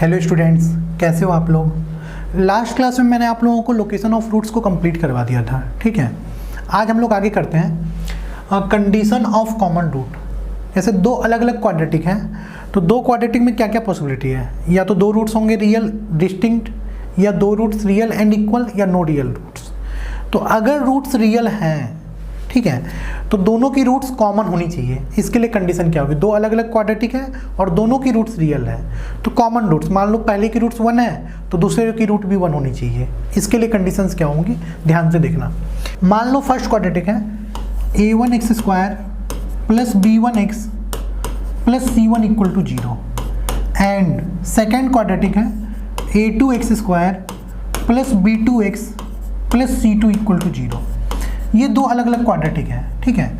Hello students, कैसे हो आप लोग। लास्ट क्लास में मैंने आप लोगों को लोकेशन ऑफ रूट्स को कंप्लीट करवा दिया था। ठीक है, आज हम लोग आगे करते हैं कंडीशन ऑफ कॉमन रूट। जैसे दो अलग अलग क्वाड्रेटिक हैं, तो दो क्वाड्रेटिक में क्या क्या पॉसिबिलिटी है, या तो दो रूट्स होंगे रियल डिस्टिंक्ट, या दो रूट्स रियल एंड इक्वल, या नो रियल रूट्स। तो अगर रूट्स रियल हैं, ठीक है, तो दोनों की रूट्स कॉमन होनी चाहिए। इसके लिए कंडीशन क्या होगी, दो अलग अलग क्वाड्रेटिक है और दोनों की रूट्स रियल है, तो कॉमन रूट्स, मान लो पहले की रूट्स 1 है तो दूसरे की रूट भी 1 होनी चाहिए। इसके लिए कंडीशंस क्या होंगी, ध्यान से देखना। मान लो फर्स्ट क्वाड्रेटिक है a1x² plus b1x plus c1 equal to 0, and second quadratic है a2x² plus b2x plus c2 equal to 0। ये दो अलग अलग क्वाड्रेटिक है, ठीक है,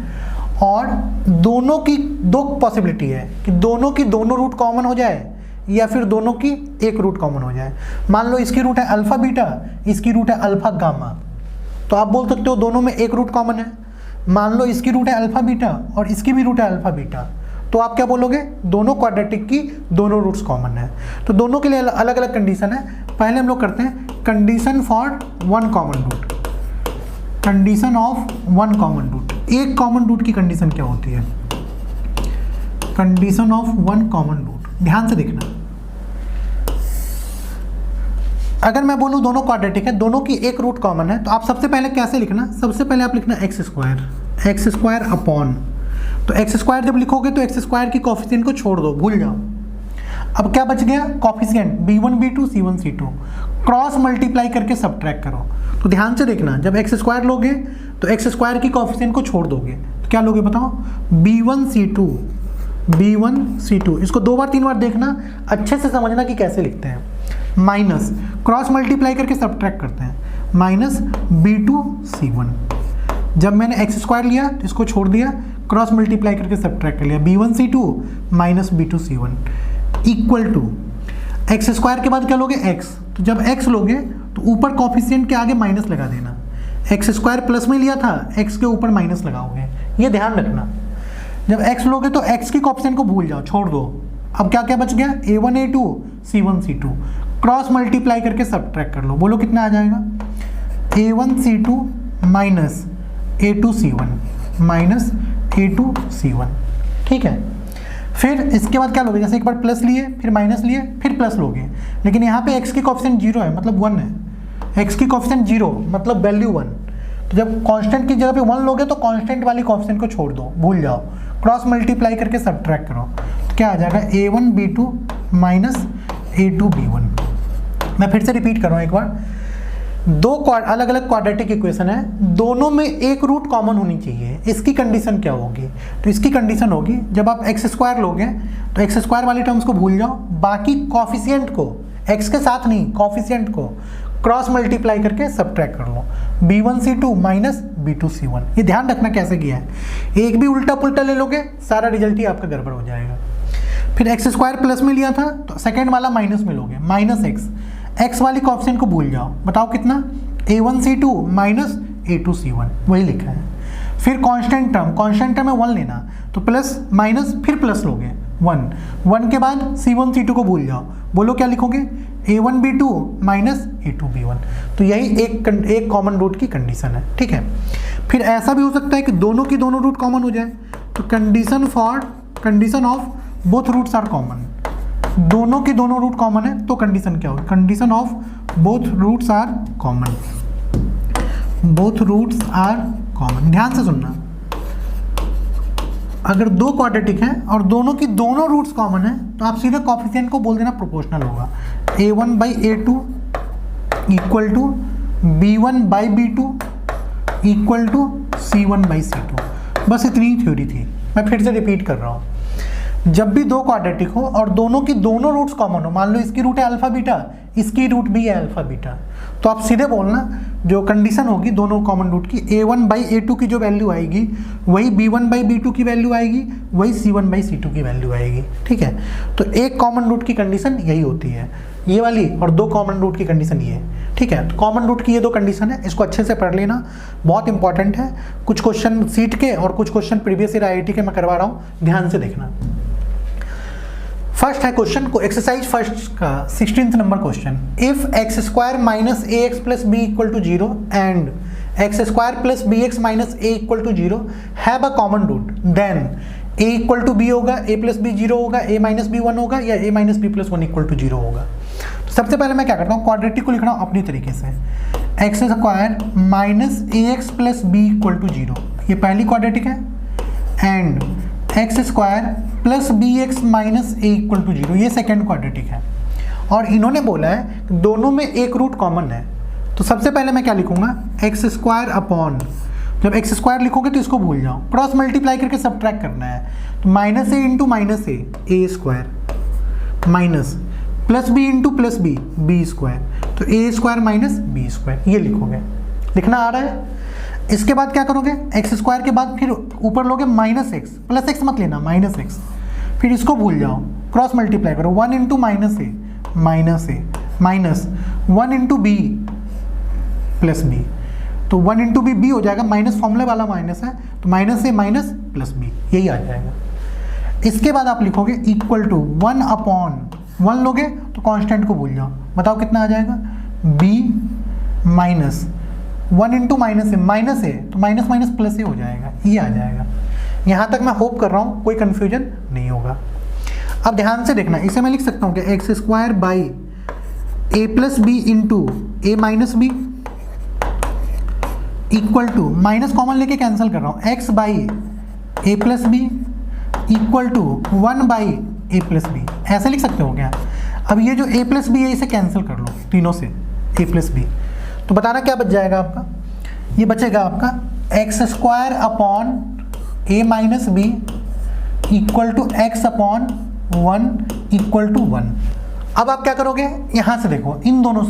और दोनों की दो पॉसिबिलिटी है कि दोनों की दोनों रूट कॉमन हो जाए या फिर दोनों की एक रूट कॉमन हो जाए। मान लो इसकी रूट है अल्फा बीटा, इसकी रूट है अल्फा गामा, तो आप बोल सकते हो दोनों में एक रूट कॉमन है। मान लो इसकी रूट है अल्फा बीटा और इसकी भी रूट है अल्फा बीटा, तो आप क्या बोलोगे, दोनों क्वाड्रेटिक की दोनों रूट्स कॉमन है। तो दोनों के लिए अलग अलग कंडीशन है। पहले हम लोग करते हैं condition for one common root. Condition of one common root, एक कॉमन रूट की कंडीशन क्या होती है, condition of one common root. ध्यान से देखना, अगर मैं बोलूं दोनों क्वाड्रेटिक है, दोनों की एक रूट कॉमन है, तो आप सबसे पहले कैसे लिखना, सबसे पहले आप लिखना एक्स स्क्वायर अपॉन, तो एक्स स्क्वायर जब लिखोगे तो एक्स स्क्वायर की कोफिशिएंट को छोड़ दो, भूल जाओ। अब क्या बच गया, coefficient b1 b2 c1 c2, cross multiply करके सब्ट्रैक्ट करो। तो ध्यान से देखना, जब एक्स स्क्वायर लोगे तो एक्स स्क्वायर की कोफिशिएंट को छोड़ दोगे, तो क्या लोगे बताओ, b1 c2। इसको दो बार तीन बार देखना, अच्छे से समझना कि कैसे लिखते हैं। माइनस क्रॉस मल्टीप्लाई करके सब्ट्रैक्ट करते हैं, माइनस b2 c1। जब मैंने एक्स स्क्वायर लिया तो इसको छोड़ दिया, क्रॉस मल्टीप्लाई करके सब्ट्रैक्ट कर लिया, b1 c2 minus b2 c1 equal to x square के बाद क्या लोगे, x। तो जब x लोगे तो ऊपर कोफिशिएंट के आगे माइनस लगा देना। एक्स स्क्वायर प्लस में लिया था, x के ऊपर माइनस लगाओगे, ये ध्यान रखना। जब x लोगे तो x की कोफिशिएंट को भूल जाओ, छोड़ दो। अब क्या क्या बच गया, a1 a2 c1 c2, cross multiply करके सब्ट्रैक्ट कर लो, बोलो कितना आ जाएगा, a1 c2 minus a2 c1 minus a2 c1, ठीक है। फिर इसके बाद क्या लोगे, जैसे एक बार प्लस लिए फिर माइनस लिए फिर प्लस लोगे, लेकिन यहाँ पे x की कोफिशिएंट 0 है मतलब 1 है, x की कोफिशिएंट 0 मतलब वैल्यू 1। तो जब कांस्टेंट की जगह पे 1 लोगे तो कांस्टेंट वाली कोफिशिएंट को छोड़ दो, भूल जाओ, क्रॉस मल्टीप्लाई करके सब्ट्रैक्ट करो, तो क्या आ जाएगा, a1 b2 minus a2 b1। मैं फिर से रिपीट कर रहा हूँ एक बार, दो अलग अलग क्वाड्रेटिक इक्वेशन है, दोनों में एक रूट कॉमन होनी चाहिए। इसकी कंडीशन क्या होगी, तो इसकी कंडीशन होगी जब आप एक्स स्क्वायर लोगे तो एक्स स्क्वायर वाली टर्म्स को भूल जाओ, बाकी कॉफिशिएंट को, एक्स के साथ नहीं, कॉफिशिएंट को क्रॉस मल्टीप्लाई करके सब्ट्रैक्ट कर लो, b1 c2 minus b2 c1। ये ध्यान रखना कैसे किया है, एक भी उल्टा पुल्टा ले लोगे सारा रिजल्ट ही आपका गड़बड़ हो जाएगा। फिर एक्स स्क्वायर प्लस में लिया था तो सेकेंड वाला माइनस में लोगे, माइनस एक्स वाली कोफिशिएंट को भूल जाओ, बताओ कितना, a1 c2 minus a2 c1, वही लिखा है। फिर कांस्टेंट टर्म में 1 लेना, तो प्लस माइनस फिर प्लस लोगे 1 के बाद c1 c2 को भूल जाओ, बोलो क्या लिखोगे, a1 b2 minus a2 b1। तो यही एक कॉमन रूट की कंडीशन है, ठीक है। फिर ऐसा भी हो सकता है कि दोनों की दोनों रूट कॉमन हो जाए, तो condition of both roots are common, दोनों की दोनों रूट कॉमन है तो कंडीशन क्या होगी, condition of both roots are common, both roots are common. ध्यान से सुनना, अगर दो क्वाड्रेटिक हैं और दोनों की दोनों रूट्स कॉमन है तो आप सीधे कोफिशिएंट को बोल देना प्रोपोर्शनल होगा, a1 by a2 equal to b1 by b2 equal to c1 by c2। बस इतनी थ्योरी थी, मैं फिर से रिपीट कर रहा हूँ। जब भी दो क्वाड्रेटिक हो और दोनों की दोनों रूट्स कॉमन हो, मान लो इसकी रूट है अल्फा बीटा, इसकी रूट भी है अल्फा बीटा, तो आप सीधे बोलना जो कंडीशन होगी दोनों कॉमन रूट की, a1 बाई a2 की जो वैल्यू आएगी वही b1 बाई b2 की वैल्यू आएगी, वही c1 बाई c2 की वैल्यू आएगी, ठीक है। तो एक कॉमन रूट की कंडीशन यही होती है, ये वाली, और दो कॉमन रूट की कंडीशन ये, ठीक है। तो कॉमन रूट की ये दो कंडीशन है, इसको अच्छे से पढ़ लेना, बहुत इंपॉर्टेंट है। कुछ क्वेश्चन सीट के और कुछ क्वेश्चन प्रीवियस ईयर IIT के मैं करवा रहा हूँ, ध्यान से देखना। फर्स्ट है क्वेश्चन को एक्सरसाइज फर्स्ट का 16th number question. If x square minus a x plus B equal to 0 and x square plus B x minus a equal to 0 have a common root, then a equal to b होगा, a plus B 0 होगा, ए minus B 1 होगा, या A minus B plus 1 equal to 0 होगा। तो सबसे पहले मैं क्या करता हूँ, क्वाड्रेटिक को लिख रहा हूँ अपनी तरीके से। X square minus a x plus B equal to 0, ये पहली क्वाड्रेटिक है, and x square plus B x minus a equal to 0, ये सेकेंड क्वाड्रेटिक है। और इन्होंने बोला है कि दोनों में एक रूट कॉमन है। तो सबसे पहले मैं क्या लिखूंगा, एक्स स्क्वायर अपॉन, जब एक्स स्क्वायर लिखोगे तो इसको भूल जाओ, क्रॉस मल्टीप्लाई करके सब्ट्रैक्ट करना है। तो minus A into minus A square, minus plus B into plus B square, तो A square minus B square, ये लिखोगे। लिखना आ रहा है। इसके बाद क्या करोगे, एक्स स्क्वायर के बाद फिर ऊपर लोगे माइनस एक्स, प्लस एक्स मत लेना, माइनस एक्स, फिर इसको भूल जाओ, क्रॉस मल्टीप्लाई करो, 1 into minus A minus 1 into B plus B, तो 1 इंटू बी हो जाएगा, माइनस फॉर्मूले वाला माइनस है, तो minus A minus plus B, यही आ जाएगा। इसके बाद आप लिखोगे इक्वल टू 1 अपॉन 1 लोगे तो कांस्टेंट को भूल जाओ, बताओ कितना आ जाएगा, b माइनस 1 इंटू माइनस है तो माइनस माइनस प्लस ए हो जाएगा, ये आ जाएगा। यहाँ तक मैं होप कर रहा हूँ कोई कन्फ्यूजन नहीं होगा। अब ध्यान से देखना, इसे मैं लिख सकता हूँ कि x square by a plus B into a minus b equal to, minus common लेके कैंसिल कर रहा हूँ, x by a plus B equal to 1 by a plus b, ऐसे लिख सकते हो क्या। अब ये जो ए प्लस बी है इसे कैंसिल कर लो तीनों से, ए प्लस बी, तो बताना क्या बच जाएगा आपका, ये बचेगा आपका x square upon a minus b equal to x upon 1 equal to 1। अब आप क्या करोगे, यहाँ से देखो, इन दोनों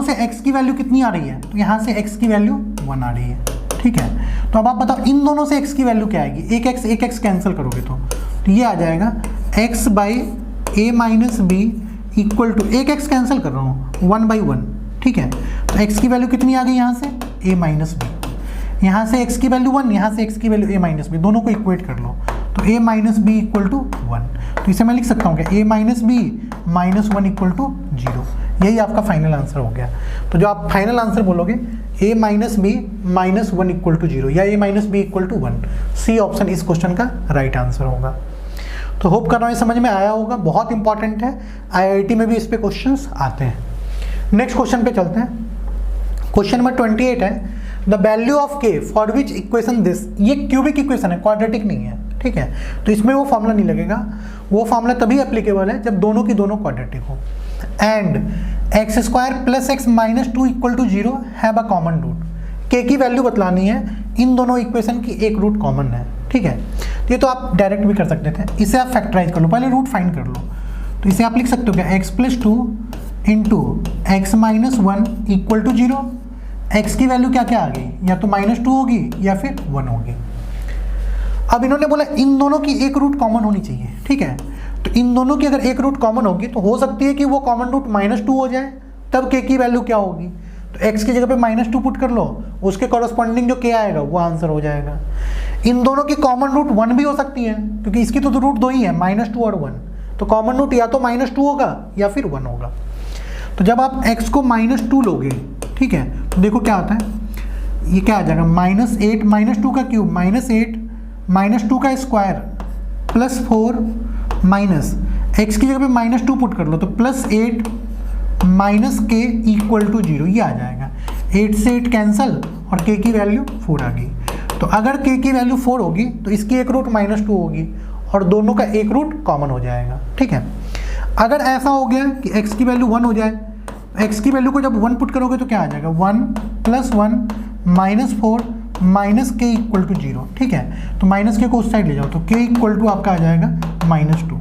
से x की वैल्यू कितनी आ रही है, तो यहाँ से x की वैल्यू 1 आ रही है, ठीक है। तो अब आप बताओ इन दोनों से x की वैल्यू क्या आएगी, एक x कैंसिल करोगे तो ये आ जाएगा x by a minus b equal to, एक x कैंसिल कर रहा हूँ, 1 बाई 1, ठीक है। तो x की वैल्यू कितनी आ गई यहाँ से, a माइनस बी, यहाँ से x की वैल्यू 1, यहाँ से x की वैल्यू a माइनस बी, दोनों को इक्वेट कर लो, तो a minus b equal to 1। तो इसे मैं लिख सकता हूँ कि a minus b minus 1 equal to 0, यही आपका फाइनल आंसर हो गया। तो जो आप फाइनल आंसर बोलोगे a minus b minus 1 equal to 0 या a minus b equal to 1, C option इस क्वेश्चन का राइट आंसर होगा। तो होप कर रहा हूँ ये समझ में आया होगा, बहुत इंपॉर्टेंट है, IIT में भी इस पे क्वेश्चंस आते हैं। नेक्स्ट क्वेश्चन पे चलते हैं। क्वेश्चन नंबर 28 है, the value of k for which equation this, ये क्यूबिक इक्वेशन है, क्वाड्रेटिक नहीं है, ठीक है। तो इसमें वो फॉर्मूला नहीं लगेगा, वो फॉर्मूला तभी एप्लीकेबल है जब दोनों की दोनों क्वाड्रेटिक हो। And x square plus x minus 2 equal to 0 have a common root, k की वैल्यू बतलानी है, इन दोनों इक्वेशन की एक रूट कॉमन है, ठीक है। ये तो आप डायरेक्ट भी कर सकते थे, इसे आप फैक्टराइज कर लो, पहले रूट फाइंड कर लो। तो इसे आप लिख सकते हो क्या, x plus 2 into x minus 1 equal to 0। X की वैल्यू क्या क्या आ गई, या तो -2 होगी या फिर 1 होगी। अब इन्होंने बोला इन दोनों की एक रूट कॉमन होनी चाहिए, ठीक है। तो इन दोनों की अगर एक रूट कॉमन होगी तो हो सकती है कि वो कॉमन रूट -2 हो जाए, तब k की वैल्यू क्या होगी, तो x की जगह पे -2 पुट कर लो, उसके कॉरस्पॉन्डिंग जो k आएगा वो आंसर हो जाएगा। इन दोनों की कॉमन रूट 1 भी हो सकती है, क्योंकि इसकी तो रूट 2 ही है, -2 और 1, तो कॉमन रूट या तो -2 होगा या फिर 1 होगा। तो जब आप x को -2 लोगे, ठीक है, तो देखो क्या आता है, ये क्या आ जाएगा, -8 -2 का क्यूब, -8 -2 का स्क्वायर प्लस 4 माइनस x की जगह पे -2 पुट कर लो, तो +8 माइनस k इक्वल टू 0, ये आ जाएगा। 8 से 8 कैंसल और k की वैल्यू 4 आ गई। तो अगर k की वैल्यू 4 होगी तो इसकी एक रूट -2 होगी और दोनों का एक रूट कॉमन हो जाएगा, ठीक है। अगर ऐसा हो गया कि x की वैल्यू 1 हो जाए, x की वैल्यू को जब 1 पुट करोगे तो क्या आ जाएगा, 1 + 1 -4 माइनस k इक्वल टू 0, ठीक है। तो माइनस k को उस साइड ले जाओ, तो k इक्वल टू आपका आ जाएगा -2,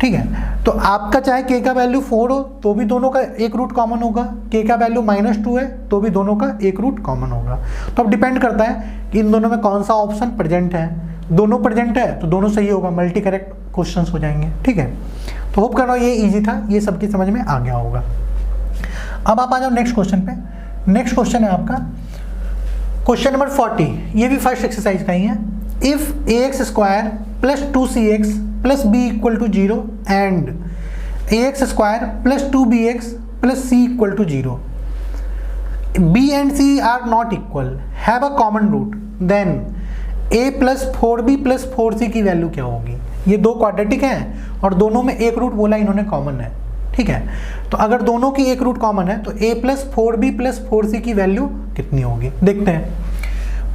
ठीक है। तो आपका चाहे k का वैल्यू 4 हो तो भी दोनों का एक रूट कॉमन होगा, k का वैल्यू -2 है तो भी दोनों का एक रूट कॉमन होगा। तो अब डिपेंड करता है कि इन दोनों में कौन सा ऑप्शन प्रेजेंट है, दोनों प्रेजेंट है तो दोनों सही होगा, मल्टी करेक्ट क्वेश्चंस हो जाएंगे, ठीक है। तो होप कर रहा हूँ ये इजी था, ये सबकी समझ में आ गया होगा। अब आप आ जाओ नेक्स्ट क्वेश्चन पे। नेक्स्ट क्वेश्चन है आपका क्वेश्चन नंबर 40, ये भी फर्स्ट एक्सरसाइज का ही है। If a x square plus 2cx plus B equal to 0 and a x square plus 2bx plus C equal to 0, b and c are not equal, have a common root, then a plus 4b plus 4c की value क्या होगी। ये दो quadratic हैं और दोनों में एक रूट बोला इन्होंने कॉमन है, ठीक है। तो अगर दोनों की एक रूट कॉमन है तो a plus 4b plus 4c की वैल्यू कितनी होगी, देखते हैं।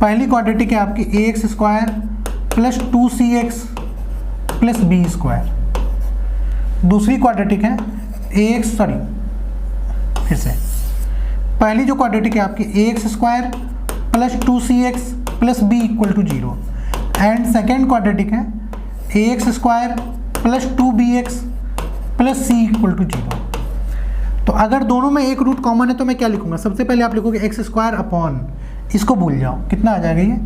पहली क्वाड्रेटिक है आपकी A x square plus 2cx plus B square, दूसरी क्वाड्रेटिक है फिर से पहली जो क्वाड्रेटिक है आपकी A x square plus 2cx plus B equal to 0 and second quadratic है A x square plus 2bx plus C equal to 0। तो अगर दोनों में एक रूट कॉमन है तो मैं क्या लिखूंगा, सबसे पहले आप लिखोगे एक्स स्क्वायर अपॉन, इसको भूल जाओ, कितना आ जाएगा ये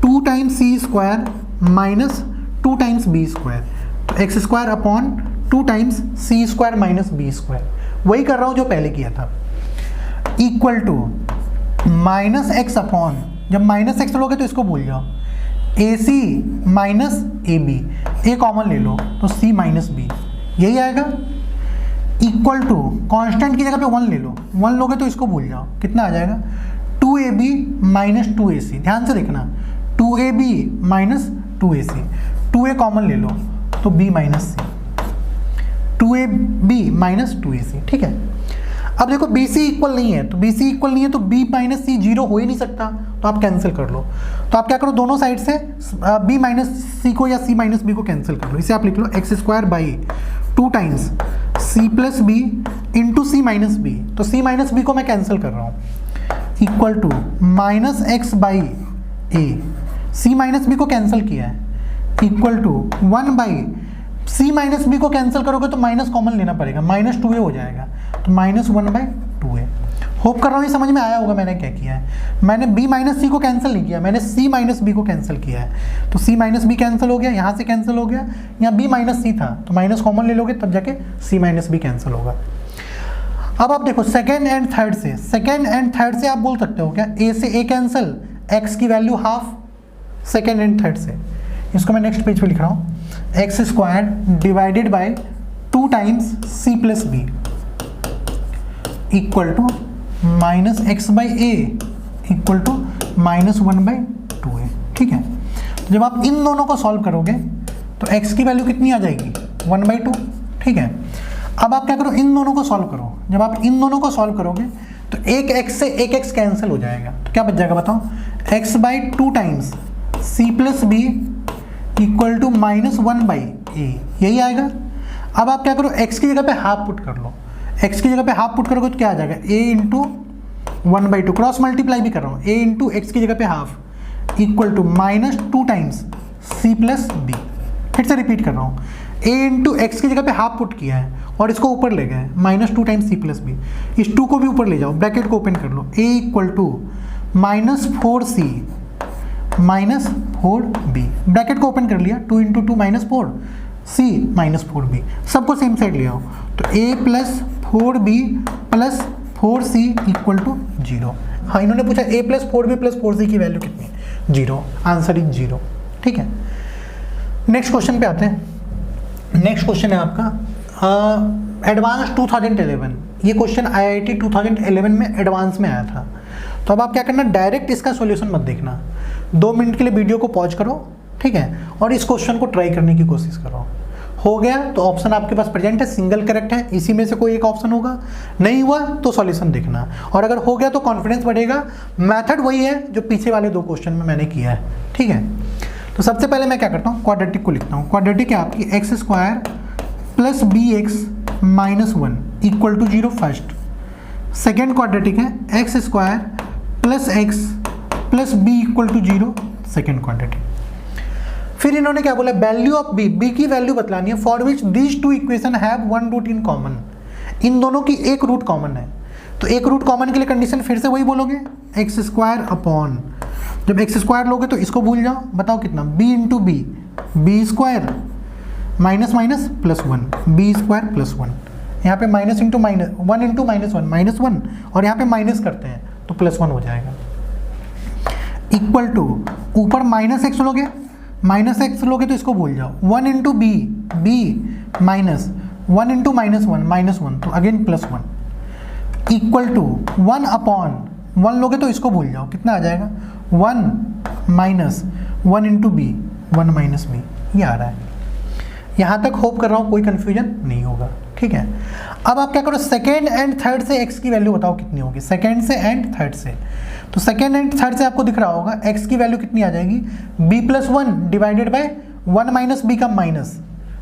2 times C square minus 2 times B square, तो X square upon 2 times C square minus B square, वही कर रहा हूँ जो पहले किया था, equal to minus X upon, जब माइनस एक्स लोगे तो इसको भूल जाओ, A C minus A B, A common ले लो तो सी माइनस बी, यही आएगा, इक्वल टू कांस्टेंट की जगह पे 1 ले लो, 1 लोगे तो इसको भूल जाओ, कितना आ जाएगा 2ab माइनस 2ac, ध्यान से देखना 2ab minus 2ac, 2a common ले लो तो b माइनस सी, 2ab माइनस 2ac, ठीक है। अब देखो BC इक्वल नहीं है, तो BC इक्वल नहीं है तो B माइनस सी 0 हो ही नहीं सकता, तो आप कैंसिल कर लो। तो आप क्या करो, दोनों साइड से B माइनस सी को या C माइनस बी को कैंसिल कर लो, इसे आप लिख लो X square by 2 times C plus B into C minus B, तो C माइनस बी को मैं कैंसिल कर रहा हूँ, equal to minus x by A, C minus B को कैंसिल किया है, equal to 1 by C minus B को कैंसिल करोगे तो माइनस कॉमन लेना पड़ेगा, माइनस 2a हो जाएगा, तो माइनस 1/2a। होप कर रहा हूँ ये समझ में आया होगा मैंने क्या किया है, मैंने b माइनस सी को कैंसिल नहीं किया, मैंने c माइनस बी को कैंसिल किया है, तो c माइनस बी कैंसिल हो गया, यहाँ से कैंसिल हो गया, यहाँ b माइनस सी था तो माइनस कॉमन ले लोगे तब जाके c माइनस बी कैंसिल होगा। अब आप देखो सेकेंड एंड थर्ड से आप बोल सकते हो क्या, a से a कैंसिल, x की value half, second and third से, इसको मैं नेक्स्ट पेज पे लिख रहा हूँ, x square divided by 2 times c plus B equal to minus x by a equal to minus 1/2a, ठीक है। तो जब आप इन दोनों को सॉल्व करोगे तो x की वैल्यू कितनी आ जाएगी 1/2, ठीक है। अब आप क्या करो, इन दोनों को सॉल्व करो, जब आप इन दोनों को सॉल्व करोगे तो एक x से एक x कैंसिल हो जाएगा, तो क्या बच जाएगा बताओ, x by 2 times c plus B equal to minus 1/a, यही आएगा। अब आप क्या करो, x की जगह पे हाफ पुट कर लो, x की जगह पे हाफ पुट करोगे तो क्या आ जाएगा a इंटू 1/2, क्रॉस मल्टीप्लाई भी कर रहा हूँ, a इंटू एक्स की जगह पे half equal to minus 2 times c plus b, फिर से रिपीट कर रहा हूँ, a इंटू एक्स की जगह पे हाफ पुट किया है और इसको ऊपर ले गए minus 2 times c plus b, इस 2 को भी ऊपर ले जाओ, ब्रैकेट को ओपन कर लो, a equal to minus 4c minus 4b, bracket को ओपन कर लिया, 2 into 2 minus 4, c minus 4b, सबको सेम साइड ले आओ, तो a plus 4b plus 4c equal to 0। हाँ, इन्होंने पूछा a plus 4b plus 4c की वैल्यू कितनी है, 0, आंसर इज 0, ठीक है। नेक्स्ट क्वेश्चन पे आते हैं। नेक्स्ट क्वेश्चन है आपका एडवांस 2011, ये क्वेश्चन IIT 2011 में एडवांस में आया था। तो अब आप क्या करना, डायरेक्ट इसका सॉल्यूशन मत देखना, 2 मिनट के लिए वीडियो को पॉज करो, ठीक है, और इस क्वेश्चन को ट्राई करने की कोशिश करो। हो गया तो ऑप्शन आपके पास प्रेजेंट है, सिंगल करेक्ट है, इसी में से कोई एक ऑप्शन होगा, नहीं हुआ तो सॉल्यूशन देखना, और अगर हो गया तो कॉन्फिडेंस बढ़ेगा। मेथड वही है जो पीछे वाले 2 क्वेश्चन में मैंने किया है, ठीक है। तो सबसे पहले मैं क्या करता हूँ, क्वाड्रेटिक को लिखता हूँ। क्वाड्रेटिक है आपकी X square plus B x minus 1 equal to 0 first. Second quadratic है X square plus X plus B equal to 0 second quadratic. फिर इन्होंने क्या बोला, वैल्यू ऑफ बी, बी की वैल्यू बतलानी है, for which these 2 equation have 1 root in common, इन दोनों की एक रूट कॉमन है। तो एक रूट कॉमन के लिए कंडीशन फिर से वही बोलोगे, एक्स स्क्वायर अपॉन, जब एक्स स्क्वायर लोगे तो इसको भूल जाओ, बताओ कितना, b into b, b square minus minus plus 1, b square plus 1, यहाँ पे minus into minus, 1 into minus 1 minus 1, और यहाँ पे माइनस करते हैं तो प्लस 1 हो जाएगा, इक्वल टू ऊपर माइनस एक्स लोगे माइनस एक्स लोगे तो इसको भूल जाओ, 1 into b, b minus 1 into -1 तो अगेन +1 इक्वल टू 1 अपॉन 1 लोगे तो इसको भूल जाओ, कितना आ जाएगा 1 minus 1 into b, 1 minus b, ये आ रहा है। यहाँ तक होप कर रहा हूँ कोई कन्फ्यूजन नहीं होगा, ठीक है। अब आप क्या करो, सेकेंड एंड थर्ड से x की वैल्यू बताओ कितनी होगी, सेकेंड से एंड थर्ड से। तो सेकेंड एंड थर्ड से आपको दिख रहा होगा x की वैल्यू कितनी आ जाएगी, b+1 divided by 1 minus b का माइनस।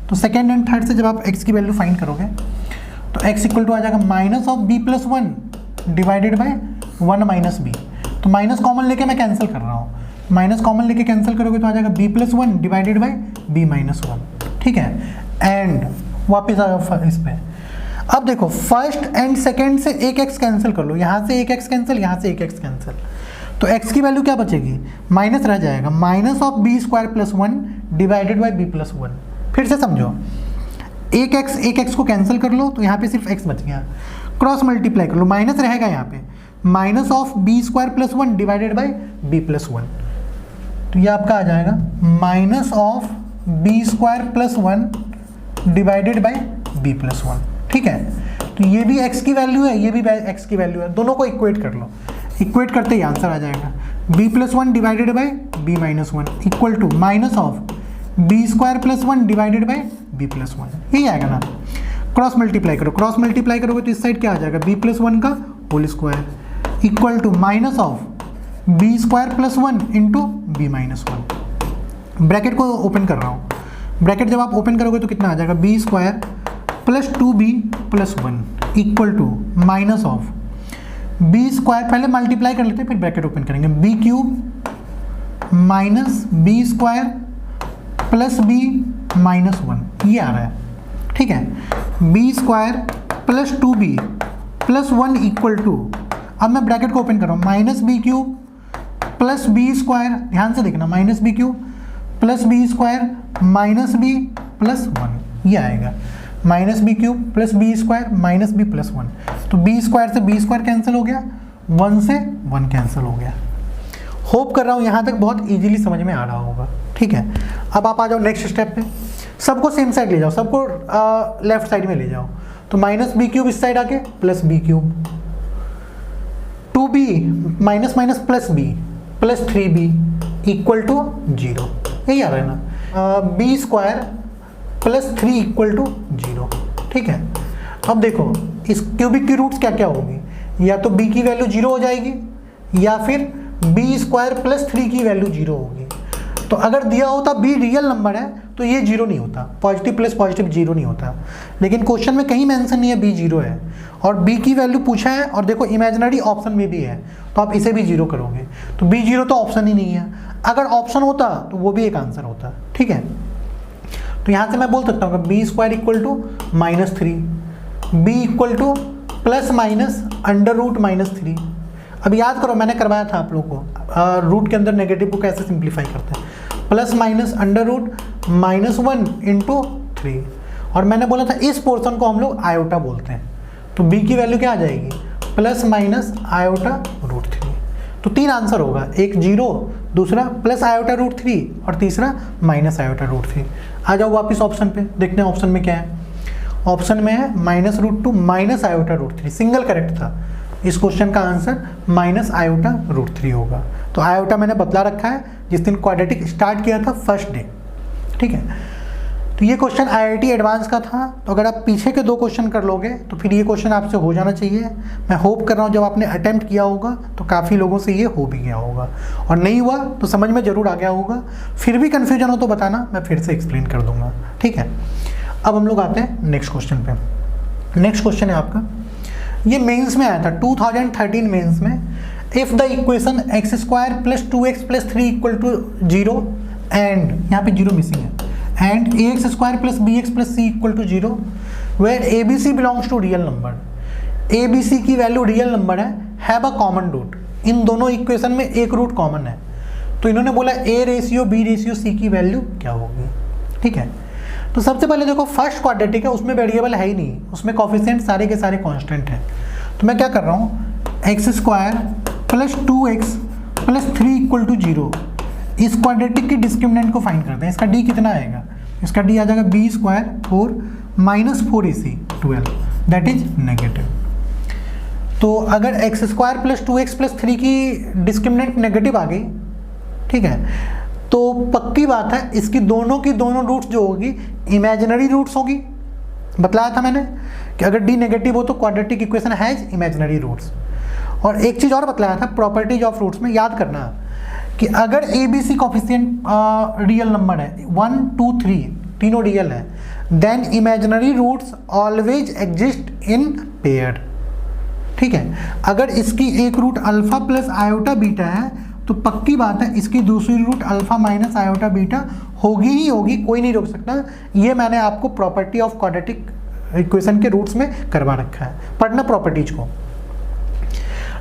तो सेकेंड एंड थर्ड से जब आप x की वैल्यू फाइंड करोगे तो x इक्वल टू आ जाएगा minus of b+1 divided by 1 minus B. तो माइनस कॉमन लेके मैं कैंसिल कर रहा हूँ, माइनस कॉमन लेके कैंसिल करोगे तो आ जाएगा b+1 डिवाइडेड बाय b-1, ठीक है। एंड वापस आया इस पे। अब देखो फर्स्ट एंड सेकेंड से एक x कैंसिल कर लो, यहाँ से एक x कैंसिल, यहाँ से एक x कैंसिल, तो x की वैल्यू क्या बचेगी, माइनस रह जाएगा, minus of b² + 1 divided by b+1। फिर से समझो, एक x को कैंसिल कर लो तो यहाँ पे सिर्फ x बच गया, क्रॉस मल्टीप्लाई कर लो, माइनस रहेगा यहाँ पे, minus of b² + 1 divided by b+1। तो ये आपका आ जाएगा minus of b² + 1 divided by b+1, ठीक है। तो ये भी x की वैल्यू है, ये भी x की वैल्यू है, दोनों को इक्वेट कर लो, इक्वेट करते ही आंसर आ जाएगा b+1 divided by b-1 equal to minus of b² + 1 divided by b+1, यही आएगा ना। क्रॉस मल्टीप्लाई करो, क्रॉस मल्टीप्लाई करोगे तो इस साइड क्या आ जाएगा, b+1 का whole square equal to minus of b² + 1 into b-1। Bracket को ओपन कर रहा हूँ, ब्रैकेट जब आप ओपन करोगे तो कितना आ जाएगा, b² + 2b + 1 equal to minus of b², पहले मल्टीप्लाई कर लेते हैं फिर ब्रैकेट ओपन करेंगे, b³ माइनस b² + b-1, ये आ रहा है, ठीक है। b² + 2b + 1 इक्वल टू, अब मैं ब्रैकेट को ओपन कर रहा हूँ, -b³ + b², ध्यान से देखना, -b³ + b² - b + 1, ये आएगा -b³ + b² - b + 1। तो b² से b² कैंसिल हो गया, 1 से 1 कैंसिल हो गया। होप कर रहा हूँ यहाँ तक बहुत इजीली समझ में आ रहा होगा, ठीक है। अब आप आ जाओ नेक्स्ट स्टेप पे, सबको सेम साइड ले जाओ, सबको लेफ्ट साइड में ले जाओ। तो -b³ इस साइड आके plus b³, 2b minus plus b + 3b equal to 0, यही आ रहा है ना, b² + 3 इक्वल टू 0, ठीक है। अब देखो इस क्यूबिक की रूट्स क्या क्या होगी, या तो b की वैल्यू 0 हो जाएगी या फिर b² + 3 की वैल्यू 0 होगी। तो अगर दिया होता b रियल नंबर है तो ये 0 नहीं होता, पॉजिटिव प्लस पॉजिटिव 0 नहीं होता, लेकिन क्वेश्चन में कहीं मेंशन नहीं है b 0 है, और b की वैल्यू पूछा है, और देखो इमेजिनरी ऑप्शन में भी है, तो आप इसे भी 0 करोगे, तो b 0 तो ऑप्शन ही नहीं है। अगर ऑप्शन होता तो वो भी एक आंसर होता, ठीक है। तो यहाँ से मैं बोल सकता हूँ b² = -3, b इक्वल टू ±√-3। अब याद करो, मैंने करवाया था आप लोगों को रूट के अंदर नेगेटिव को कैसे सिंप्लीफाई करते हैं, ±√-1 × 3, और मैंने बोला था इस पोर्शन को हम लोग आयोटा बोलते हैं। तो b की वैल्यू क्या आ जाएगी, ±i/√3। तो 3 आंसर होगा, एक 0, दूसरा +i/√3 और तीसरा -i/√3। आ जाओ वापस ऑप्शन पे, देखते हैं ऑप्शन में क्या है। ऑप्शन में है -√2 -i/√3, सिंगल करेक्ट था। इस क्वेश्चन का आंसर -i/√3 होगा। तो आयोटा मैंने बदला रखा है जिस दिन क्वाड्रेटिक स्टार्ट किया था फर्स्ट डे, ठीक है। तो ये क्वेश्चन IIT एडवांस का था, तो अगर आप पीछे के 2 क्वेश्चन कर लोगे तो फिर ये क्वेश्चन आपसे हो जाना चाहिए। मैं होप कर रहा हूँ जब आपने अटेम्प्ट किया होगा तो काफ़ी लोगों से ये हो भी गया होगा, और नहीं हुआ तो समझ में ज़रूर आ गया होगा। फिर भी कन्फ्यूजन हो तो बताना, मैं फिर से एक्सप्लेन कर दूंगा, ठीक है। अब हम लोग आते हैं नेक्स्ट क्वेश्चन पे। नेक्स्ट क्वेश्चन है आपका, ये मेंस में आया था 2013 मेंस में, if the equation x² + 2x + 3 = 0 and, यहाँ पे 0 मिसिंग है, and ax² + bx + c = 0 where abc belongs to real number, abc की वैल्यू रियल नंबर है, हैव अ कॉमन रूट। इन दोनों इक्वेशन में एक रूट कॉमन है, तो इन्होंने बोला a/b/c की वैल्यू क्या होगी, ठीक है। तो सबसे पहले देखो फर्स्ट क्वाड्रेटिक है, उसमें वेरिएबल है ही नहीं, उसमें कोफिशिएंट सारे के सारे कांस्टेंट हैं। तो मैं क्या कर रहा हूँ, x² + 2x + 3 = 0 इस क्वाड्रेटिक की डिस्क्रिमिनेंट को फाइंड करते हैं। इसका डी कितना आएगा, इसका डी आ जाएगा b square 4 minus 4ac 12, that is negative. तो अगर x square plus 2x plus 3 की डिस्क्रिमिनेंट नेगेटिव आ गई, ठीक है, तो पक्की बात है इसकी दोनों की दोनों रूट्स जो होगी इमेजिनरी रूट्स होगी। बतलाया था मैंने कि अगर डी नेगेटिव हो तो quadratic equation has imaginary roots. और एक चीज़ और बतलाया था प्रॉपर्टीज ऑफ रूट्स में, याद करना कि अगर a b c coefficient real number है 1 2 3 तीनों रियल है, then imaginary roots always exist in pair. ठीक है, अगर इसकी एक root alpha plus iota beta है तो पक्की बात है इसकी दूसरी root alpha minus iota beta होगी ही होगी, कोई नहीं रोक सकता। ये मैंने आपको प्रॉपर्टी ऑफ क्वाड्रेटिक इक्वेशन के रूट्स में करवा रखा है, पढ़ना प्रॉपर्टीज को।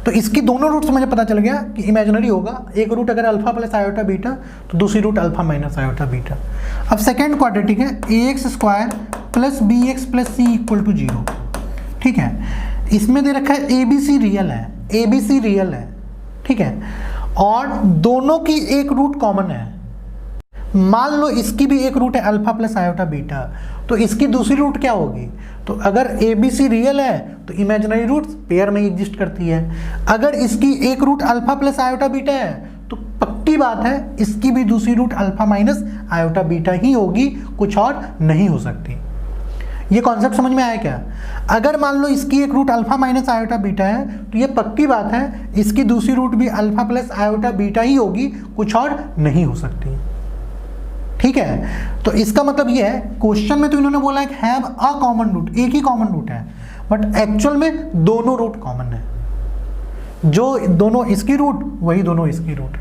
तो इसकी दोनों रूट्स मुझे पता चल गया कि इमेजिनरी होगा, एक रूट अगर अल्फा प्लस आयोटा बीटा तो दूसरी root alpha minus iota beta. अब सेकेंड क्वाड्रेटिक है A x square plus B X plus C equal to 0। ठीक है, इसमें दे रखा है ए बी सी रियल है, ए बी सी रियल है, ठीक है, और दोनों की एक रूट कॉमन है। मान लो इसकी भी एक रूट है अल्फा प्लस आयोटा बीटा, तो इसकी दूसरी रूट क्या होगी? तो अगर ए बी सी रियल है तो इमेजिनरी रूट्स पेयर में एग्जिस्ट करती है। अगर इसकी एक root alpha plus iota beta है तो पक्की बात है इसकी भी दूसरी root alpha minus iota beta ही होगी, कुछ और नहीं हो सकती। ये कॉन्सेप्ट समझ में आया क्या? अगर मान लो इसकी एक root alpha minus iota beta है तो ये पक्की बात है इसकी दूसरी रूट भी अल्फा प्लस आयोटा बीटा ही होगी, कुछ और नहीं हो सकती। ठीक है, तो इसका मतलब ये है क्वेश्चन में तो इन्होंने बोला है हैव अ कॉमन रूट, एक ही कॉमन रूट है, बट एक्चुअल में दोनों रूट कॉमन है। जो दोनों इसकी रूट वही दोनों इसकी रूट।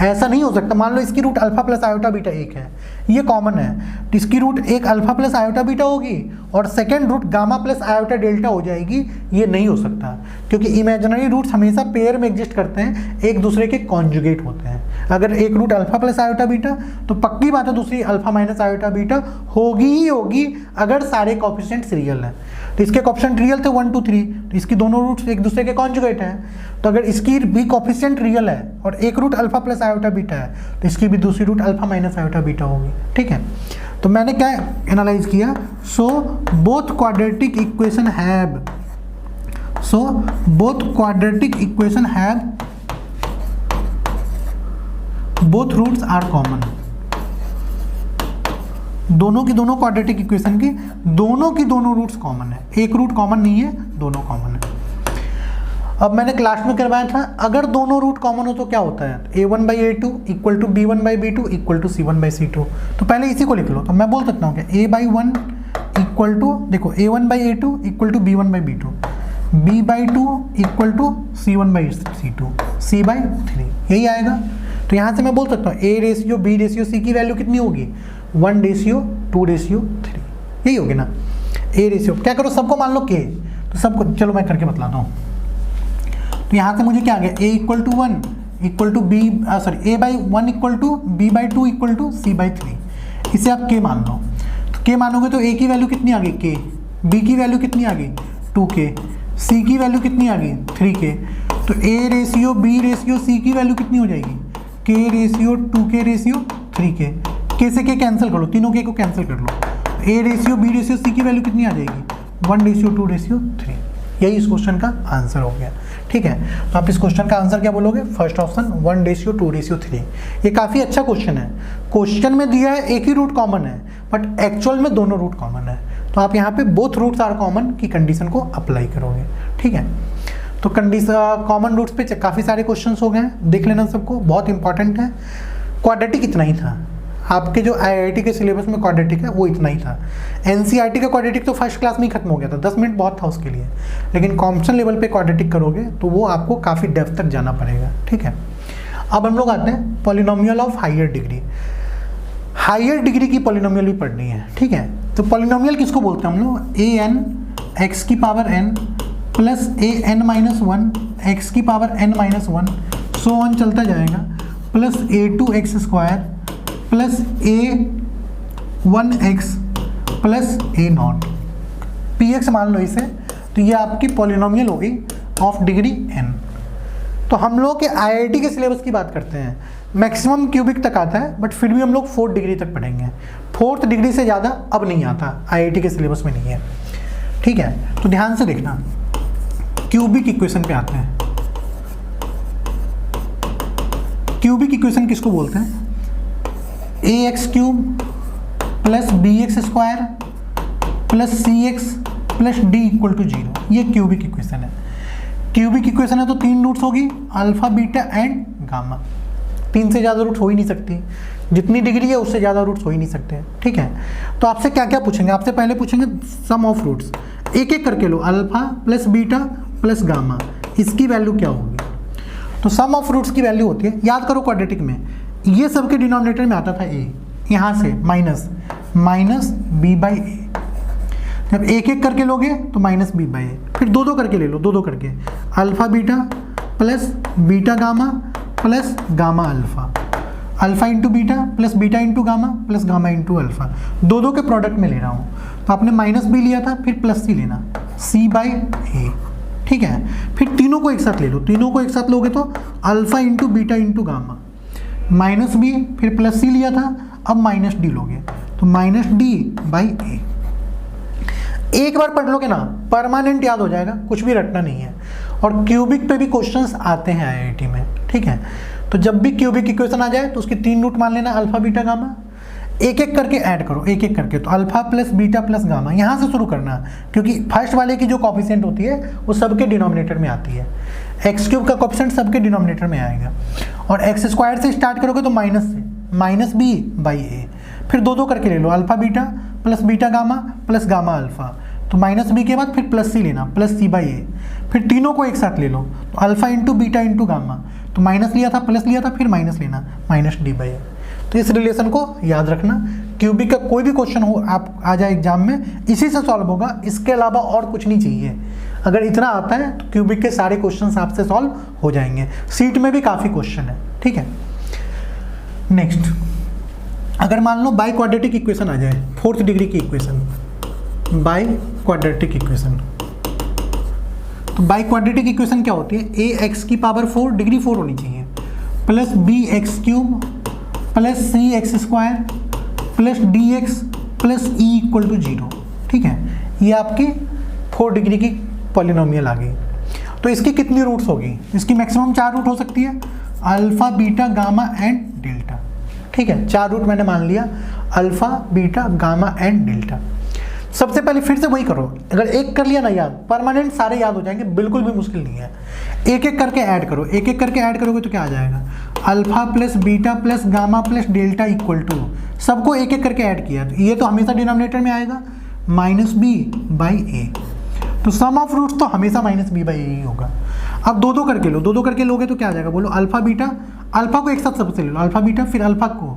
ऐसा नहीं हो सकता, मान लो इसकी root alpha plus iota beta एक है, ये कॉमन है, तो इसकी रूट एक अल्फा प्लस आयोटा बीटा होगी और second root gamma plus iota delta हो जाएगी। ये नहीं हो सकता क्योंकि इमेजिनरी रूट्स हमेशा पेयर में एग्जिस्ट करते हैं, एक दूसरे के कॉन्जुगेट होते हैं। अगर एक root alpha plus iota beta तो पक्की बात है दूसरी अल्फा माइनस आयोटा बीटा होगी ही होगी अगर सारे कोएफिशिएंट्स रियल हैं। तो इसके कोएफिशिएंट रियल थे 1 2 3, तो इसकी दोनों रूट्स एक दूसरे के कॉन्जुगेट हैं। तो अगर इसकी भी कोएफिशिएंट रियल है और एक root alpha plus iota beta है तो इसकी भी दूसरी root alpha minus iota beta होगी। ठीक है, तो मैंने क्या एनालाइज किया? So both quadratic equation have, so both quadratic equation have both roots are common. दोनों की दोनों क्वाड्रेटिक इक्वेशन की दोनों रूट्स कॉमन है, एक रूट कॉमन नहीं है, दोनों कॉमन है। अब मैंने क्लास में करवाया था अगर दोनों रूट कॉमन हो तो क्या होता है? a1/a2 equal to b1/b2 equal to c1/c2। तो पहले इसी को लिख लो, तो मैं बोल सकता हूँ कि a/1 इक्वल टू, देखो a1/a2 equal to b1/b2, b/2 equal to c1/c2, c/3, यही आएगा। तो यहाँ से मैं बोल सकता हूँ a ratio b ratio c की वैल्यू कितनी होगी? 1:2:3, यही होगी ना। a रेशियो क्या करो, सबको मान लो k, तो सबको चलो मैं करके बतलाता हूँ। तो यहाँ से मुझे क्या आ गया? a equal to 1 equal to b, sorry a/1 equal to b/2 equal to c/3। इसे आप k मान लो, तो k मानोगे तो a की वैल्यू कितनी आ गई k, b की वैल्यू कितनी आ गई 2k, c की वैल्यू कितनी आ गई 3k। तो a ratio b ratio c की वैल्यू कितनी हो जाएगी? k ratio 2k ratio 3k। k से k कैंसिल कर लो, तीनों k को कैंसिल कर लो। a ratio b ratio c की वैल्यू कितनी आ जाएगी? 1:2:3। यही इस क्वेश्चन का आंसर हो गया। ठीक है, तो आप इस क्वेश्चन का आंसर क्या बोलोगे? First option 1:2:3। ये काफ़ी अच्छा क्वेश्चन है। क्वेश्चन में दिया है एक ही रूट कॉमन है बट एक्चुअल में दोनों रूट कॉमन है, तो आप यहाँ पे बोथ रूट्स आर कॉमन की कंडीशन को अप्लाई करोगे। ठीक है, तो कंडीशन कॉमन रूट्स पे काफ़ी सारे क्वेश्चन हो गए हैं, देख लेना सबको, बहुत इंपॉर्टेंट है। क्वाड्रेटिक इतना ही था, आपके जो IIT के सिलेबस में क्वाड्रेटिक है वो इतना ही था। NCERT का क्वाड्रेटिक तो फर्स्ट क्लास में ही खत्म हो गया था, 10 मिनट बहुत था उसके लिए, लेकिन कॉम्पिटिशन लेवल पे क्वाड्रेटिक करोगे तो वो आपको काफ़ी डेप्थ तक जाना पड़ेगा। ठीक है, अब हम लोग आते हैं polynomial of higher degree. Higher degree की पॉलिनोमियल भी पढ़नी है। ठीक है, तो पॉलिनोमियल किसको बोलते हैं हम लोग? an x की power n plus an-1 x की पावर n-1 सो ऑन चलता जाएगा, plus a2x² plus a1x plus a0 px मान लो इसे। तो ये आपकी पॉलिनोमियल होगी ऑफ डिग्री n। तो हम लोग के IIT के सिलेबस की बात करते हैं, मैक्सिमम क्यूबिक तक आता है, बट फिर भी हम लोग 4th डिग्री तक पढ़ेंगे। 4th डिग्री से ज़्यादा अब नहीं आता, IIT के सिलेबस में नहीं है, ठीक है। तो ध्यान से देखना, क्यूबिक इक्वेशन पे आते हैं। क्यूबिक इक्वेशन किसको बोलते हैं? ax³ plus bx² plus cx plus d equal to 0, ये क्यूबिक इक्वेशन है। क्यूबिक इक्वेशन है तो 3 रूट्स होगी, अल्फा, बीटा एंड गामा। 3 से ज़्यादा रूट्स हो ही नहीं सकती, जितनी डिग्री है उससे ज़्यादा रूट्स हो ही नहीं सकते, ठीक है। तो आपसे क्या क्या पूछेंगे? आपसे पहले पूछेंगे सम ऑफ रूट्स, एक एक करके लो, alpha plus beta plus gamma, इसकी वैल्यू क्या होगी? तो सम ऑफ रूट्स की वैल्यू होती है, याद करो क्वाड्रेटिक में ये सबके डिनोमिनेटर में आता था a, यहाँ से माइनस b बाई ए। जब एक एक करके लोगे तो माइनस b बाई ए, फिर दो दो करके ले लो, दो दो करके, alpha beta plus beta gamma plus gamma alpha, alpha into beta plus beta into gamma plus gamma into alpha, दो दो के प्रोडक्ट में ले रहा हूँ। तो आपने माइनस b लिया था, फिर प्लस c लेना, c बाई ए, ठीक है। फिर तीनों को एक साथ ले लो, तीनों को एक साथ लोगे तो alpha into beta into gamma, minus b फिर प्लस c लिया था, अब माइनस d लोगे तो माइनस d बाई ए। एक बार पढ़ लोगे ना, परमानेंट याद हो जाएगा, कुछ भी रटना नहीं है। और क्यूबिक पे भी क्वेश्चंस आते हैं IIT में, ठीक है। तो जब भी क्यूबिक इक्वेशन आ जाए तो उसके 3 रूट मान लेना, अल्फा बीटा गामा, एक एक करके ऐड करो, एक एक करके। तो alpha plus beta plus gamma, यहाँ से शुरू करना, क्योंकि फर्स्ट वाले की जो कॉफिशिएंट होती है वो सबके डिनोमिनेटर में आती है। x³ का कॉफिशिएंट सबके डिनोमिनेटर में आएगा, और x² से स्टार्ट करोगे तो माइनस से, माइनस b बाई ए, फिर दो दो करके ले लो, alpha beta plus beta gamma plus gamma alpha, तो माइनस b के बाद फिर प्लस c लेना, प्लस c बाई ए, फिर तीनों को एक साथ ले लो, तो alpha into beta into gamma, तो माइनस लिया था प्लस लिया था, फिर माइनस लेना, माइनस d बाई ए। तो इस रिलेशन को याद रखना, क्यूबिक का कोई भी क्वेश्चन हो आप आ जाए एग्जाम में, इसी से सॉल्व होगा, इसके अलावा और कुछ नहीं चाहिए। अगर इतना आता है तो क्यूबिक के सारे क्वेश्चंस आपसे सॉल्व हो जाएंगे। सीट में भी काफ़ी क्वेश्चन है, ठीक है। नेक्स्ट, अगर मान लो बाई क्वाड्रेटिक इक्वेशन आ जाए, 4th डिग्री की इक्वेशन, बाई क्वाड्रेटिक इक्वेशन। तो बाई क्वाड्रेटिक इक्वेशन क्या होती है? ax⁴ डिग्री 4 होनी चाहिए, plus bx³ plus cx² plus dx plus e equal to 0, ठीक है। ये आपकी 4 डिग्री की पॉलिनोमियल आ गई। तो इसकी कितनी रूट्स होगी? इसकी मैक्सिमम 4 रूट हो सकती है, alpha beta gamma and delta, ठीक है। 4 रूट मैंने मान लिया, alpha beta gamma and delta. सबसे पहले फिर से वही करो, अगर एक कर लिया ना याद, परमानेंट सारे याद हो जाएंगे, बिल्कुल भी मुश्किल नहीं है। एक एक करके ऐड करो, एक एक करके ऐड करोगे तो क्या आ जाएगा? Alpha plus beta plus gamma plus delta equal to, सबको एक एक करके ऐड किया, तो ये तो हमेशा डिनोमिनेटर में आएगा, माइनस b बाई ए। तो सम ऑफ रूट्स तो हमेशा माइनस b बाई ए ही होगा। अब दो दो करके लो, दो दो करके लोगे तो क्या आ जाएगा? बोलो अल्फा बीटा, अल्फा को एक साथ सबसे ले लो, अल्फा बीटा, फिर अल्फा को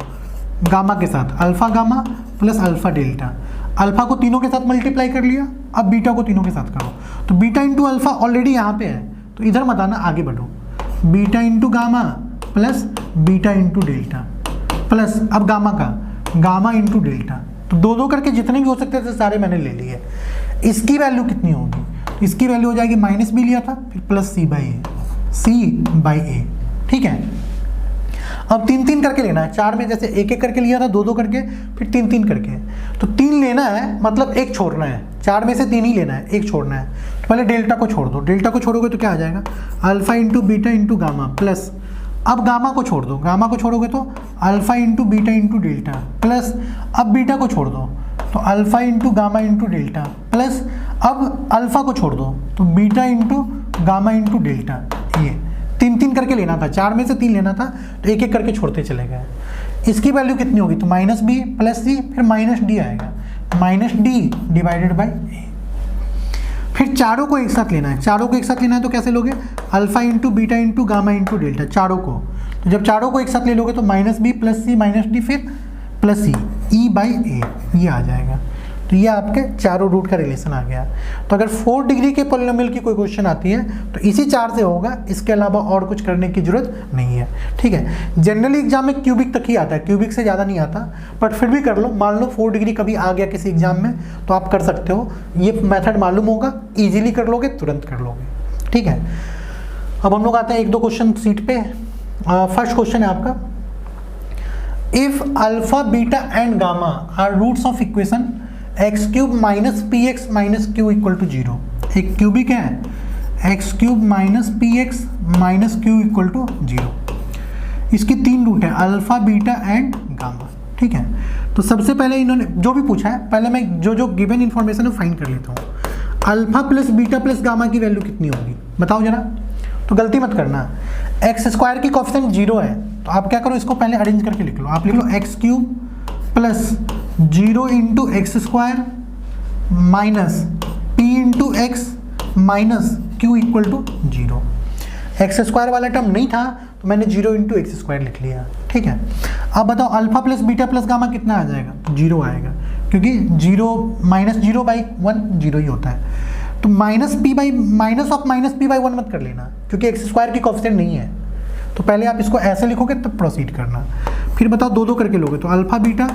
गामा के साथ, alpha gamma plus alpha delta, alpha को तीनों के साथ मल्टीप्लाई कर लिया, अब बीटा को तीनों के साथ करो, तो बीटा इंटू अल्फा ऑलरेडी यहाँ पे है, तो इधर मत आना, आगे बढ़ो, beta into gamma plus beta into delta plus अब गामा का गामा इंटू डेल्टा। तो दो दो करके जितने भी हो सकते थे सारे मैंने ले लिए। इसकी वैल्यू कितनी होगी? इसकी वैल्यू हो जाएगी, माइनस b लिया था, फिर प्लस c बाई ए, ठीक है। अब 3 3 करके लेना है, 4 में जैसे एक एक करके लिया था, दो दो करके, फिर 3 3 करके, तो 3 लेना है, मतलब एक छोड़ना है, 4 में से 3 ही लेना है, एक छोड़ना है। तो पहले डेल्टा को छोड़ दो, डेल्टा को छोड़ोगे तो क्या आ जाएगा? Alpha into beta into gamma plus, अब गामा को छोड़ दो, गामा को छोड़ोगे तो alpha into beta into delta plus, अब बीटा को छोड़ दो तो alpha into gamma into delta plus, अब अल्फा को छोड़ दो तो beta into gamma into delta. ये 3 3 करके लेना था, 4 में से 3 लेना था, तो एक एक करके छोड़ते चले गए। इसकी वैल्यू कितनी होगी? तो माइनस b प्लस c, फिर माइनस d आएगा, minus d divided by A. फिर चारों को एक साथ लेना है, चारों को एक साथ लेना है तो कैसे लोगे? Alpha into beta into gamma into delta, चारों को। तो जब चारों को एक साथ ले लोगे तो minus b plus c minus d, फिर प्लस c, e बाई ए, ये आ जाएगा। तो ये आपके चारों रूट का रिलेशन आ गया। तो अगर 4 डिग्री के पॉलिनोमियल की कोई क्वेश्चन आती है तो इसी 4 से होगा, इसके अलावा और कुछ करने की जरूरत नहीं है, ठीक है। जनरली एग्जाम में क्यूबिक तक ही आता है, क्यूबिक से ज़्यादा नहीं आता, बट फिर भी कर लो। मान लो 4 डिग्री कभी आ गया किसी एग्जाम में तो आप कर सकते हो, ये मेथड मालूम होगा, ईजिली कर लोगे, तुरंत कर लोगे, ठीक है। अब हम लोग आते हैं 1-2 क्वेश्चन सीट पे। फर्स्ट क्वेश्चन है आपका, if alpha beta and gamma are roots of equation x cube minus p x minus Q equal to zero. एक क्यूबिक है x cube minus p x minus Q equal to zero. इसकी तीन root है alpha beta and gamma, ठीक है। तो सबसे पहले इन्होंने जो भी पूछा है, पहले मैं जो गिवन इन्फॉर्मेशन है फाइंड कर लेता हूँ। Alpha plus beta plus gamma की वैल्यू कितनी होगी बताओ जरा। तो गलती मत करना, एक्स स्क्वायर की कोएफिशिएंट जीरो है, तो आप क्या करो, इसको पहले अरेंज करके लिख लो। आप लिख लो X cube plus zero into X square minus P into x minus Q equal to zero. X square वाला टर्म नहीं था तो मैंने जीरो इंटू एक्स स्क्वायर लिख लिया, ठीक है। अब बताओ alpha plus beta plus gamma कितना आ जाएगा, तो जीरो आएगा, क्योंकि zero minus zero by one zero ही होता है। तो minus P by minus of minus P by one मत कर लेना, क्योंकि एक्स स्क्वायर की कोएफिशिएंट नहीं है। तो पहले आप इसको ऐसे लिखोगे तब प्रोसीड करना। फिर बताओ दो दो करके लोगे तो alpha beta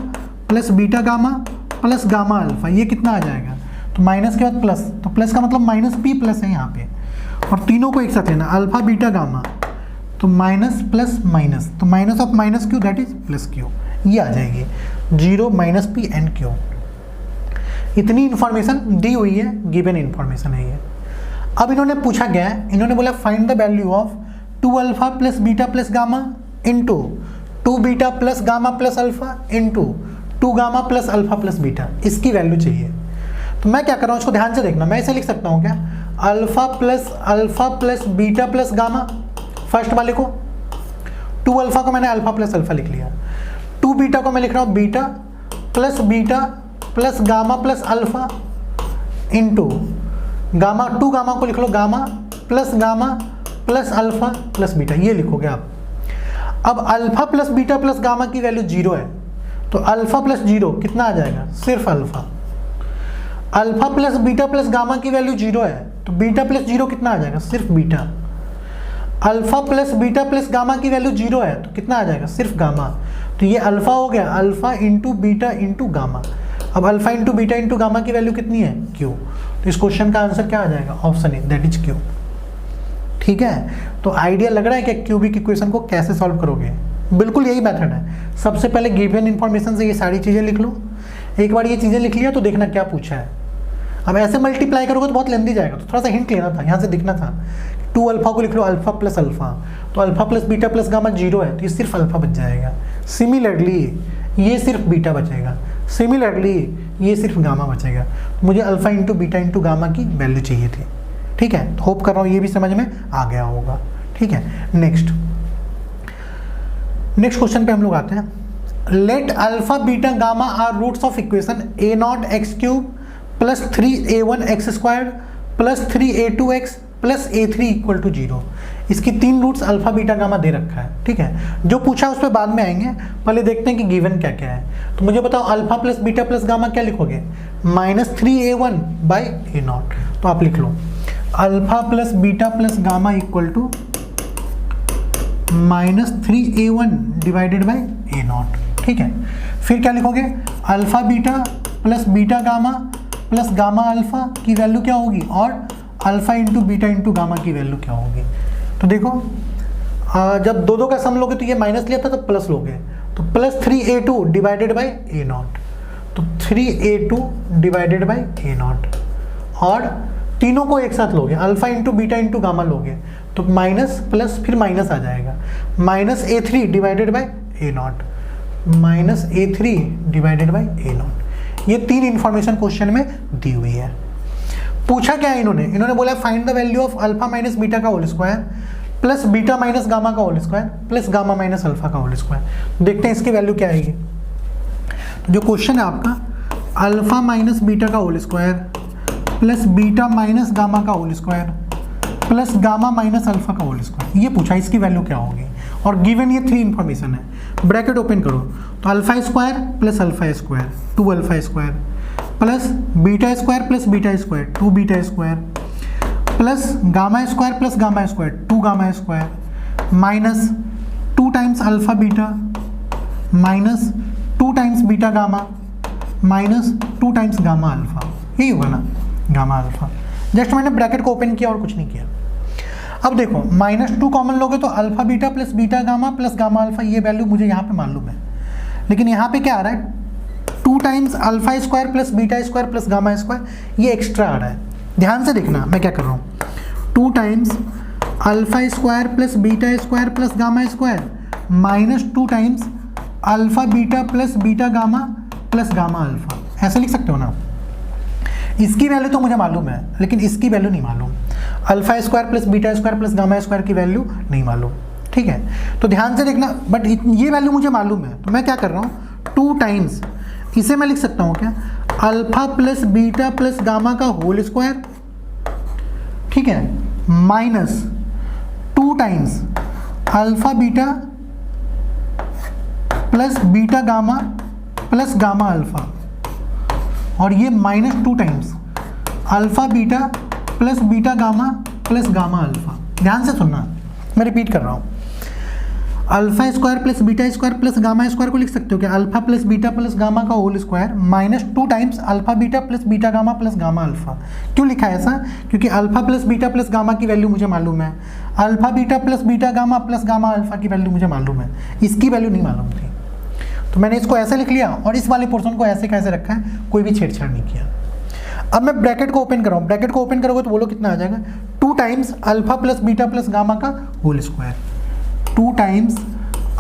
plus beta gamma plus gamma alpha, ये कितना आ जाएगा, तो माइनस के बाद प्लस, तो प्लस का मतलब माइनस पी प्लस है यहाँ पे, और तीनों को एक साथ लेना अल्फा बीटा गामा, तो माइनस प्लस माइनस, तो minus of minus Q that is plus Q, ये आ जाएगी zero minus P and Q. इतनी इंफॉर्मेशन दी हुई है, गिवन इंफॉर्मेशन है ये। अब इन्होंने पूछा क्या है, इन्होंने बोला find the value of two alpha plus beta plus gamma into two beta plus gamma plus alpha into two gamma plus alpha plus beta, इसकी वैल्यू चाहिए। तो मैं क्या कर रहा हूँ, इसको ध्यान से देखना, मैं ऐसे लिख सकता हूँ क्या, alpha plus beta plus gamma, first वाले को, टू अल्फा को मैंने अल्फा प्लस अल्फा लिख लिया, टू बीटा को मैं लिख रहा हूँ beta plus gamma plus alpha into gamma, to gamma को लिख लो gamma plus alpha plus beta, ये लिखोगे आप। अब alpha plus beta plus gamma की वैल्यू जीरो है, तो अल्फा प्लस जीरो कितना आ जाएगा, सिर्फ alpha. Alpha plus beta plus gamma की वैल्यू जीरो है, तो बीटा प्लस जीरो कितना आ जाएगा, सिर्फ beta. Alpha plus beta plus gamma की वैल्यू जीरो है, तो कितना आ जाएगा, सिर्फ गामा। तो ये अल्फा हो गया, alpha into beta into gamma. अब alpha into beta into gamma की वैल्यू कितनी है, क्यू। तो इस क्वेश्चन का आंसर क्या आ जाएगा, option A that is Q, ठीक है। तो आइडिया लग रहा है कि क्यूबिक इक्वेशन को कैसे सॉल्व करोगे, बिल्कुल यही मेथड है। सबसे पहले गिवन इन्फॉर्मेशन से ये सारी चीज़ें लिख लो, एक बार ये चीज़ें लिख लिया तो देखना क्या पूछा है। अब ऐसे मल्टीप्लाई करोगे तो बहुत लेंदी जाएगा, तो थोड़ा सा हिंट लेना था, यहाँ से दिखना था। टू अल्फा को लिख लो अल्फा प्लस अल्फा, तो alpha plus beta plus gamma zero है, तो ये सिर्फ अल्फा बच जाएगा। सिमिलरली ये सिर्फ बीटा बचेगा, सिमिलरली ये सिर्फ गामा बचेगा। मुझे alpha into beta into gamma की वैल्यू चाहिए थी, ठीक है। तो होप कर रहा हूँ ये भी समझ में आ गया होगा, ठीक है। नेक्स्ट क्वेश्चन पे हम लोग आते हैं। Let alpha beta gamma are roots of equation a nought x cube plus 3a1 x square plus 3a2 x plus a3 equal to zero. इसकी तीन रूट्स अल्फा बीटा गामा दे रखा है, ठीक है। जो पूछा उस पर बाद में आएंगे, पहले देखते हैं कि गिवन क्या क्या है। तो मुझे बताओ alpha plus beta plus gamma क्या लिखोगे, minus 3a1 by A not. तो आप लिख लो alpha plus beta plus gamma equal to minus 3a1 divided by A naught, ठीक है। फिर क्या लिखोगे, alpha beta plus beta gamma plus gamma alpha की वैल्यू क्या होगी, और alpha into beta into gamma की वैल्यू क्या होगी। तो देखो जब दो दो का सम लोगे तो ये माइनस लिया था तो प्लस लोगे, तो plus 3a2 divided by A not, तो 3a2 divided by A not, और तीनों को एक साथ लोगे alpha into beta into gamma लोगे तो माइनस प्लस फिर माइनस आ जाएगा, minus a3 divided by A not, minus a3 divided by A not. ये तीन इंफॉर्मेशन क्वेश्चन में दी हुई है। पूछा क्या है इन्होंने बोला find the value of alpha minus beta का whole square plus beta minus gamma का whole square plus gamma minus alpha का होल स्क्वायर। देखते हैं इसकी वैल्यू क्या आएगी। तो जो क्वेश्चन है आपका अल्फा माइनस बीटा का whole square plus beta minus gamma का whole square plus gamma minus alpha का होल स्क्वायर, ये पूछा इसकी वैल्यू क्या होगी। और गिवन ये थ्री इंफॉर्मेशन है, ब्रैकेट ओपन करो तो alpha square plus alpha square two alpha square plus beta square two beta square plus gamma square two gamma square minus 2 times alpha beta minus 2 times beta gamma minus 2 times gamma alpha, यही होगा ना gamma alpha. Just मैंने bracket को open किया और कुछ नहीं किया। अब देखो -2 कॉमन लोगे तो alpha beta plus beta gamma plus gamma alpha, ये वैल्यू मुझे यहाँ पे मालूम है। लेकिन यहाँ पे क्या आ रहा है, 2 times alpha square plus beta square plus gamma square, ये एक्स्ट्रा आ रहा है। ध्यान से देखना मैं क्या कर रहा हूँ, 2 times alpha square plus beta square plus gamma square minus 2 times alpha beta plus beta gamma plus gamma alpha, ऐसे लिख सकते हो ना। इसकी वैल्यू तो मुझे मालूम है, लेकिन इसकी वैल्यू नहीं मालूम, alpha square plus beta square plus gamma square की वैल्यू नहीं मालूम, ठीक है। तो ध्यान से देखना, बट ये वैल्यू मुझे मालूम है, तो मैं क्या कर रहा हूँ, 2 टाइम्स, इसे मैं लिख सकता हूँ क्या, alpha plus beta plus gamma का होल स्क्वायर, ठीक है, minus 2 times alpha beta plus beta gamma plus gamma alpha, और ये minus 2 times alpha beta plus beta gamma plus gamma alpha. ध्यान से सुनना, मैं रिपीट कर रहा हूँ, alpha square plus beta square plus gamma square को लिख सकते हो क्या, alpha plus beta plus gamma का whole square minus 2 times alpha beta plus beta gamma plus gamma alpha. क्यों लिखा है ऐसा, क्योंकि alpha plus beta plus gamma की वैल्यू मुझे मालूम है, alpha beta plus beta gamma plus gamma alpha की वैल्यू मुझे मालूम है, इसकी वैल्यू नहीं मालूम थी, तो मैंने इसको ऐसे लिख लिया और इस वाले पोर्शन को ऐसे कैसे रखा है, कोई भी छेड़छाड़ नहीं किया। अब मैं ब्रैकेट को ओपन कर रहा हूँ, ब्रैकेट को ओपन करोगे तो बोलो कितना आ जाएगा, 2 times alpha plus beta plus gamma का whole square, 2 times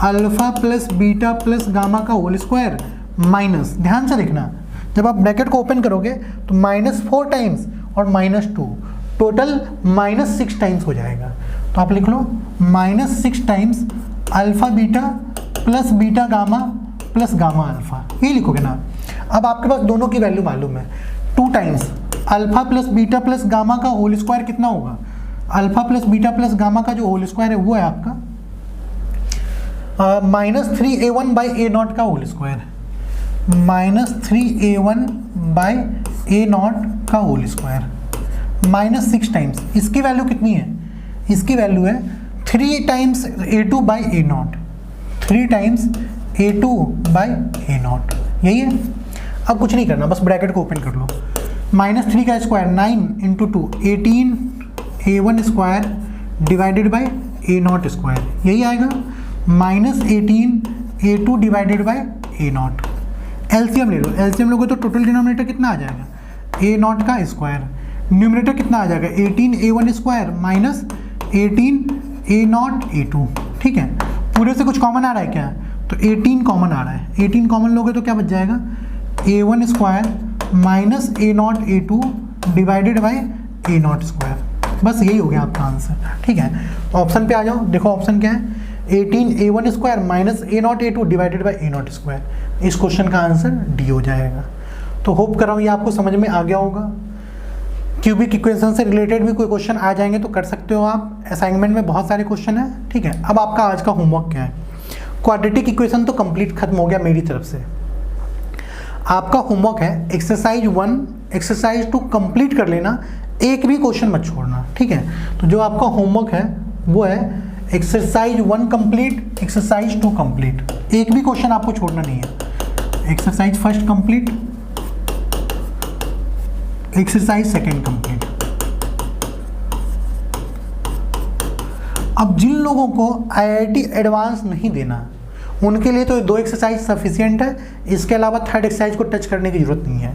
alpha plus beta plus gamma का होल स्क्वायर माइनस, ध्यान से देखना, जब आप ब्रैकेट को ओपन करोगे तो -4 टाइम्स और -2, टोटल -6 टाइम्स हो जाएगा। तो आप लिख लो -6 times alpha beta plus beta gamma plus gamma alpha, ये लिखोगे ना। अब आपके पास दोनों की वैल्यू मालूम है, 2 times alpha plus beta plus gamma का होल स्क्वायर कितना होगा, alpha plus beta plus gamma का जो होल स्क्वायर है वो है आपका -3a1 बाई a0 का whole square, -3a1 by a0 का होल स्क्वायर -6 टाइम्स, इसकी वैल्यू कितनी है, इसकी वैल्यू है 3 times a2 by a0, 3 times a2 by a0, यही है। अब कुछ नहीं करना, बस ब्रैकेट को ओपन कर लो, -3 का square 9 into 2 18a1 square divided by a0 square, यही आएगा, -18a2 divided by a0। LCM ले लो, एलसीएम लोगे तो टोटल डिनोमिनेटर कितना आ जाएगा, a0 का स्क्वायर, न्यूमरेटर कितना आ जाएगा, 18a1 स्क्वायर माइनस 18a0a2, ठीक है। पूरे से कुछ कॉमन आ रहा है क्या, तो 18 कॉमन आ रहा है, 18 कॉमन लोगे तो क्या बच जाएगा, a1 square minus a0a2 divided by a0 square, बस यही हो गया आपका आंसर, ठीक है। ऑप्शन पे आ जाओ, देखो ऑप्शन क्या है, 18a1 square minus a0a2 divided by a0 square, इस क्वेश्चन का आंसर डी हो जाएगा। तो होप कर रहा हूँ ये आपको समझ में आ गया होगा। क्यूबिक इक्वेशन से रिलेटेड भी कोई क्वेश्चन आ जाएंगे तो कर सकते हो आप, असाइनमेंट में बहुत सारे क्वेश्चन है, ठीक है। अब आपका आज का होमवर्क क्या है, क्वाड्रेटिक इक्वेशन तो कंप्लीट खत्म हो गया मेरी तरफ से, आपका होमवर्क है एक्सरसाइज 1 एक्सरसाइज 2 कंप्लीट कर लेना, एक भी क्वेश्चन मत छोड़ना, ठीक है। तो जो आपका होमवर्क है वो है एक्सरसाइज 1 कंप्लीट, एक्सरसाइज 2 कंप्लीट, एक भी क्वेश्चन आपको छोड़ना नहीं है। Exercise first complete, exercise second complete. अब जिन लोगों को आईआईटी एडवांस नहीं देना उनके लिए तो 2 एक्सरसाइज सफिशिएंट है, इसके अलावा थर्ड एक्सरसाइज को टच करने की जरूरत नहीं है।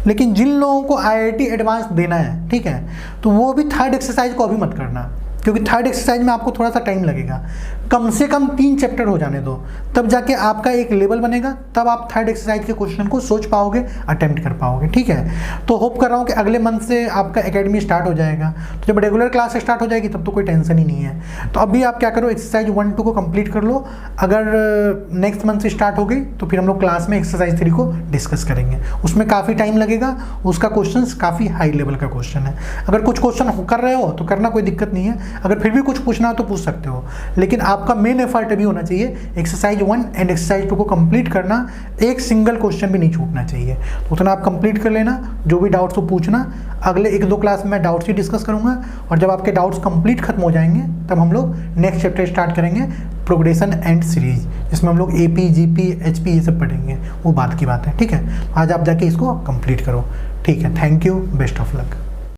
लेकिन जिन लोगों को आईआईटी एडवांस देना है, ठीक है, तो वो भी थर्ड एक्सरसाइज को अभी मत करना, क्योंकि थर्ड एक्सरसाइज में आपको थोड़ा सा टाइम लगेगा, कम से कम 3 चैप्टर हो जाने दो, तब जाके आपका एक लेवल बनेगा, तब आप थर्ड एक्सरसाइज के क्वेश्चन को सोच पाओगे, अटेम्प्ट कर पाओगे, ठीक है। तो होप कर रहा हूँ कि अगले मंथ से आपका एकेडमी स्टार्ट हो जाएगा, तो जब रेगुलर क्लास स्टार्ट हो जाएगी तब तो कोई टेंशन ही नहीं है। तो अभी आप क्या करो, एक्सरसाइज 1 2 को कंप्लीट कर लो, अगर नेक्स्ट मंथ से स्टार्ट हो गई तो फिर हम लोग क्लास में एक्सरसाइज 3 को डिस्कस करेंगे, उसमें काफ़ी टाइम लगेगा, उसका क्वेश्चन काफ़ी हाई लेवल का क्वेश्चन है। अगर कुछ क्वेश्चन कर रहे हो तो करना, कोई दिक्कत नहीं है, अगर फिर भी कुछ पूछना हो तो पूछ सकते हो, लेकिन आपका मेन एफर्ट अभी होना चाहिए एक्सरसाइज 1 एंड एक्सरसाइज 2 को कंप्लीट करना, एक सिंगल क्वेश्चन भी नहीं छूटना चाहिए, तो उतना आप कंप्लीट कर लेना। जो भी डाउट्स हो पूछना, अगले 1-2 क्लास में डाउट्स ही डिस्कस करूंगा, और जब आपके डाउट्स कंप्लीट खत्म हो जाएंगे तब हम लोग नेक्स्ट चैप्टर स्टार्ट करेंगे, प्रोग्रेशन एंड सीरीज, जिसमें हम लोग एपी जीपी एचपी ये सब पढ़ेंगे, वो बात की बात है, ठीक है। आज आप जाके इसको कंप्लीट करो, ठीक है। Thank you, best of luck.